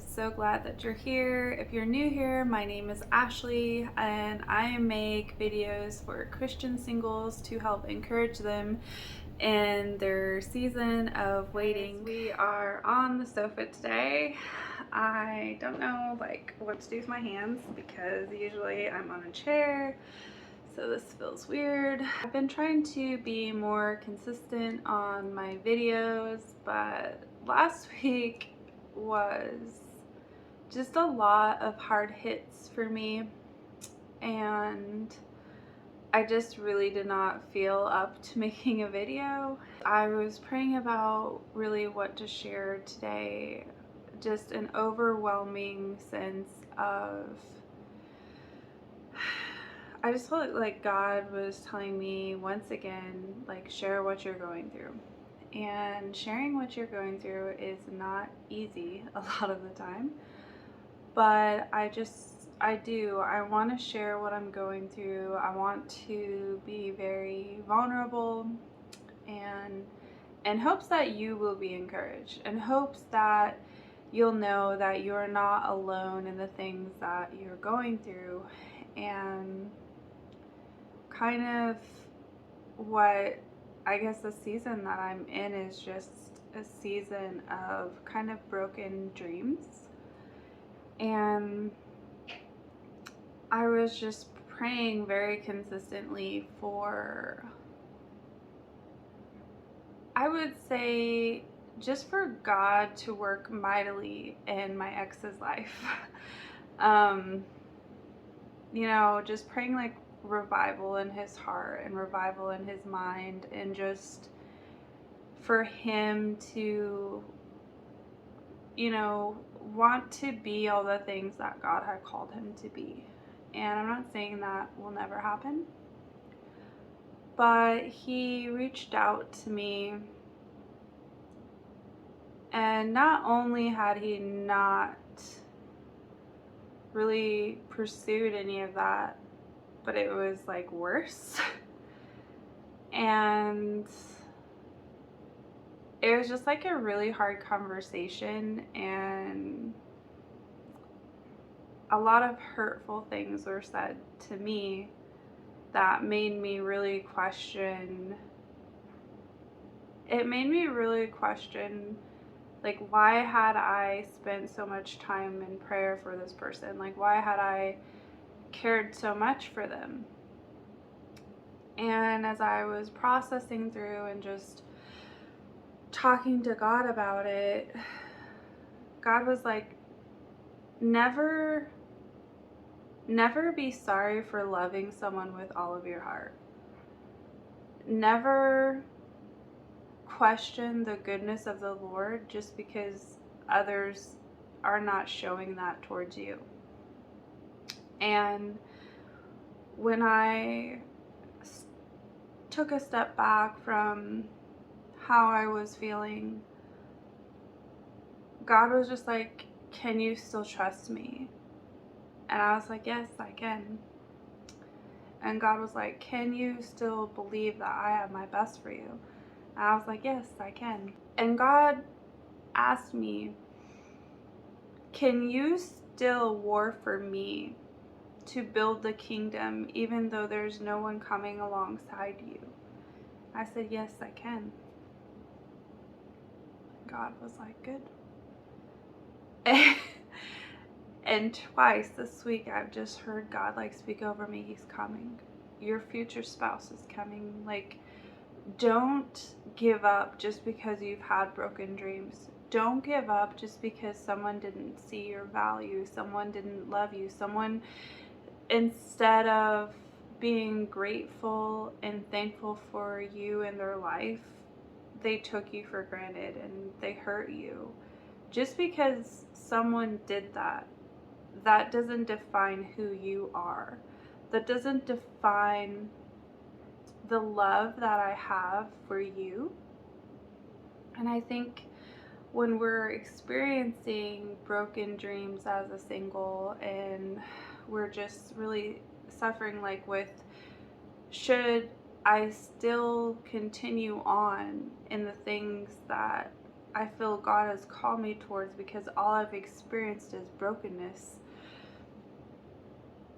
So glad that you're here. If you're new here, my name is Ashley and I make videos for Christian singles to help encourage them in their season of waiting. We are on the sofa today. I don't know what to do with my hands because usually I'm on a chair, so this feels weird. I've been trying to be more consistent on my videos, but last week was just a lot of hard hits for me, and I just really did not feel up to making a video. I was praying about really what to share today, just an overwhelming sense of, I just felt like God was telling me once again, share what you're going through. And sharing what you're going through is not easy a lot of the time, but I want to share what I'm going through. I want to be very vulnerable, and in hopes that you will be encouraged, in hopes that you'll know that you're not alone in the things that you're going through. And kind of what I guess the season that I'm in is just a season of kind of broken dreams. And I was just praying very consistently for, I would say, just for God to work mightily in my ex's life. Just praying revival in his heart and revival in his mind, and just for him to, want to be all the things that God had called him to be. And I'm not saying that will never happen, but he reached out to me, and not only had he not really pursued any of that, but it was worse. And it was just a really hard conversation, and a lot of hurtful things were said to me that made me really question. It made me really question, why had I spent so much time in prayer for this person? Why had I cared so much for them? And as I was processing through and just talking to God about it, God was like, never be sorry for loving someone with all of your heart. Never question the goodness of the Lord just because others are not showing that towards you. And when I took a step back from how I was feeling, God was just like, can you still trust me? And I was like, yes, I can. And God was like, can you still believe that I have my best for you? And I was like, yes, I can. And God asked me, can you still war for me to build the kingdom even though there's no one coming alongside you? I said, yes, I can. God was like, good. And twice this week I've just heard God speak over me, he's coming. Your future spouse is coming. Don't give up just because you've had broken dreams. Don't give up just because someone didn't see your value, someone didn't love you, someone, instead of being grateful and thankful for you in their life, they took you for granted and they hurt you. Just because someone did that, that doesn't define who you are. That doesn't define the love that I have for you. And I think when we're experiencing broken dreams as a single, and we're just really suffering with, should I still continue on in the things that I feel God has called me towards, because all I've experienced is brokenness.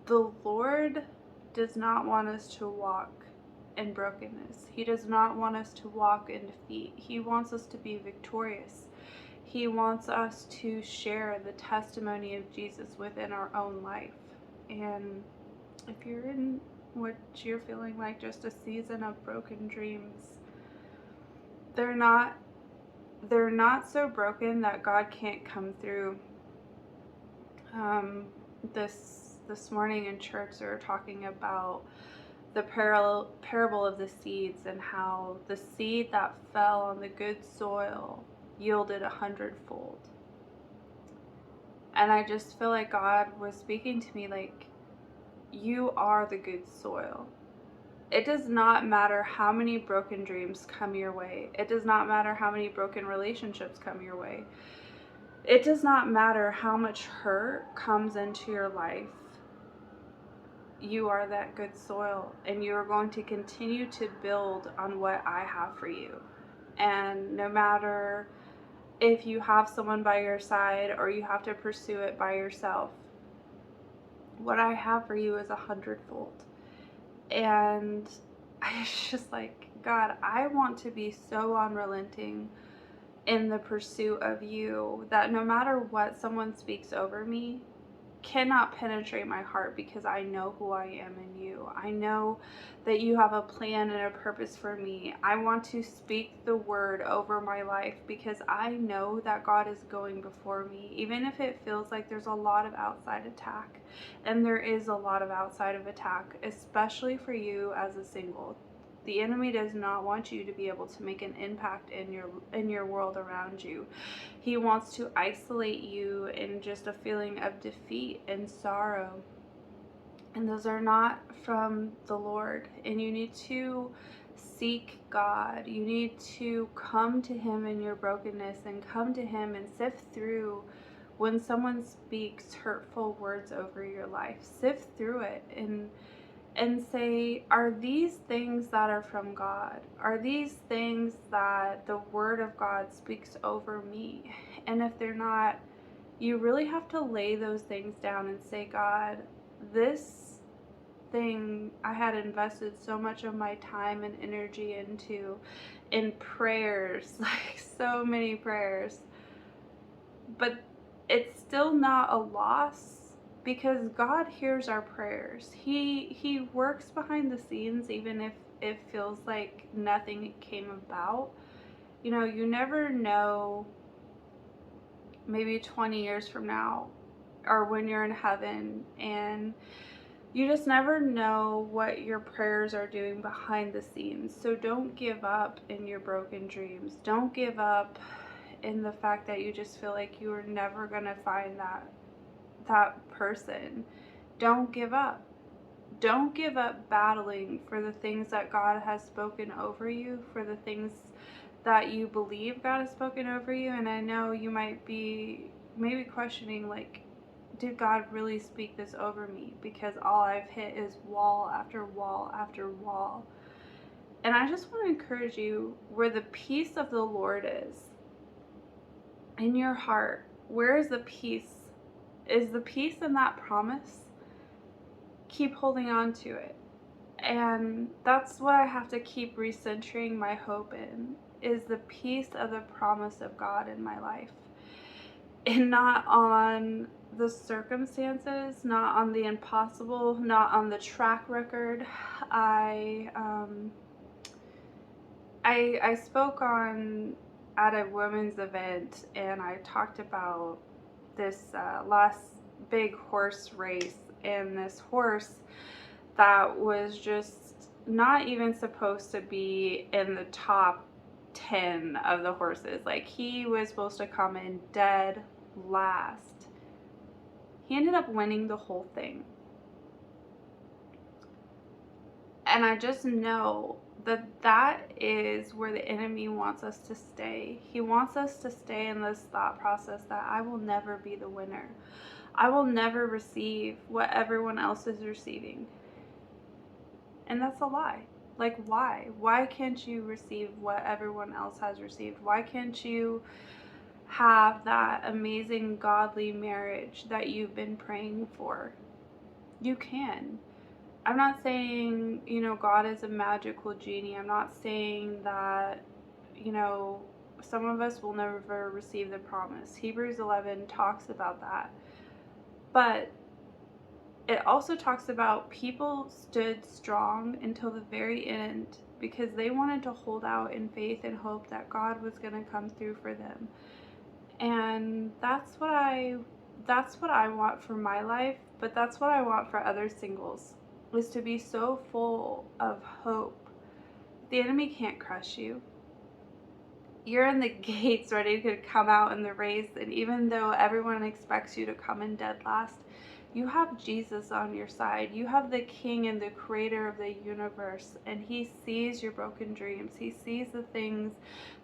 The Lord does not want us to walk in brokenness. He does not want us to walk in defeat. He wants us to be victorious. He wants us to share the testimony of Jesus within our own life. And if you're in what you're feeling like just a season of broken dreams, they're not so broken that God can't come through. This morning in church, we were talking about the parable of the seeds, and how the seed that fell on the good soil yielded 100-fold. And I just feel like God was speaking to me like, you are the good soil. It does not matter how many broken dreams come your way. It does not matter how many broken relationships come your way. It does not matter how much hurt comes into your life. You are that good soil, and you are going to continue to build on what I have for you. And no matter if you have someone by your side or you have to pursue it by yourself, what I have for you is 100-fold. And I was just like, God, I want to be so unrelenting in the pursuit of you that no matter what someone speaks over me cannot penetrate my heart, because I know who I am in you. I know that you have a plan and a purpose for me. I want to speak the word over my life, because I know that God is going before me, even if it feels like there's a lot of outside attack. And there is a lot of outside of attack, especially for you as a single. The enemy does not want you to be able to make an impact in your world around you. He wants to isolate you in just a feeling of defeat and sorrow. And those are not from the Lord. And you need to seek God. You need to come to Him in your brokenness, and come to Him and sift through when someone speaks hurtful words over your life. Sift through it and say, are these things that are from God? Are these things that the Word of God speaks over me? And if they're not, you really have to lay those things down and say, God, this thing I had invested so much of my time and energy into, in prayers, like so many prayers, but it's still not a loss. Because God hears our prayers. He works behind the scenes, even if it feels like nothing came about. You know, you never know, maybe 20 years from now, or when you're in heaven, and you just never know what your prayers are doing behind the scenes. So don't give up in your broken dreams. Don't give up in the fact that you just feel like you are never going to find that person. Don't give up. Don't give up battling for the things that God has spoken over you, for the things that you believe God has spoken over you. And I know you might be maybe questioning, like, did God really speak this over me? Because all I've hit is wall after wall after wall. And I just want to encourage you, where the peace of the Lord is in your heart, where is the peace? Is the peace in that promise? Keep holding on to it. And that's what I have to keep recentering my hope in, is the peace of the promise of God in my life. And not on the circumstances, not on the impossible, not on the track record. I spoke at a women's event, and I talked about this last big horse race, and this horse that was just not even supposed to be in the top 10 of the horses. Like, he was supposed to come in dead last. He ended up winning the whole thing. And I just know that is where the enemy wants us to stay. He wants us to stay in this thought process that I will never be the winner. I will never receive what everyone else is receiving. And that's a lie. Like, why? Why can't you receive what everyone else has received? Why can't you have that amazing godly marriage that you've been praying for? You can. I'm not saying, God is a magical genie. I'm not saying that, some of us will never receive the promise. Hebrews 11 talks about that. But it also talks about people stood strong until the very end because they wanted to hold out in faith and hope that God was going to come through for them. And that's what I want for my life, but that's what I want for other singles, is to be so full of hope. The enemy can't crush you. You're in the gates ready to come out in the race, and even though everyone expects you to come in dead last, you have Jesus on your side. You have the King and the Creator of the universe, and He sees your broken dreams. He sees the things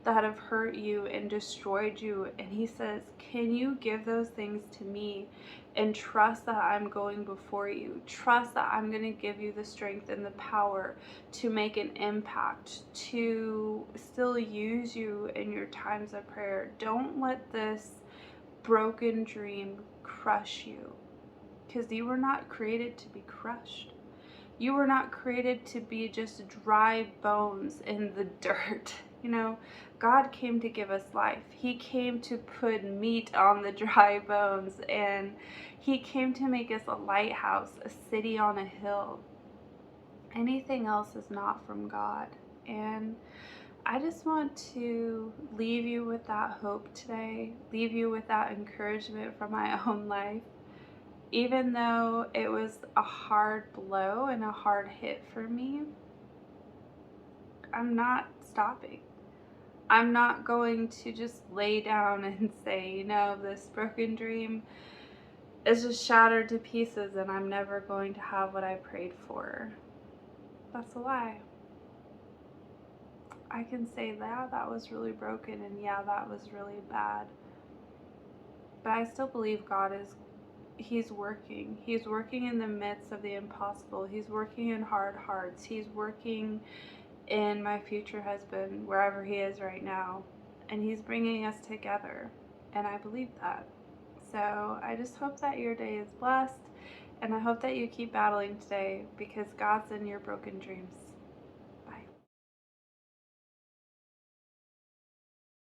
that have hurt you and destroyed you, and He says, can you give those things to me and trust that I'm going before you? Trust that I'm going to give you the strength and the power to make an impact, to still use you in your times of prayer. Don't let this broken dream crush you, because you were not created to be crushed. You were not created to be just dry bones in the dirt. God came to give us life. He came to put meat on the dry bones, and He came to make us a lighthouse, a city on a hill. Anything else is not from God. And I just want to leave you with that hope today, leave you with that encouragement from my own life. Even though it was a hard blow and a hard hit for me, I'm not stopping. I'm not going to just lay down and say, this broken dream is just shattered to pieces and I'm never going to have what I prayed for. That's a lie. I can say that was really broken, and yeah, that was really bad. But I still believe He's working. He's working in the midst of the impossible. He's working in hard hearts. He's working in my future husband, wherever he is right now. And He's bringing us together. And I believe that. So I just hope that your day is blessed. And I hope that you keep battling today, because God's in your broken dreams.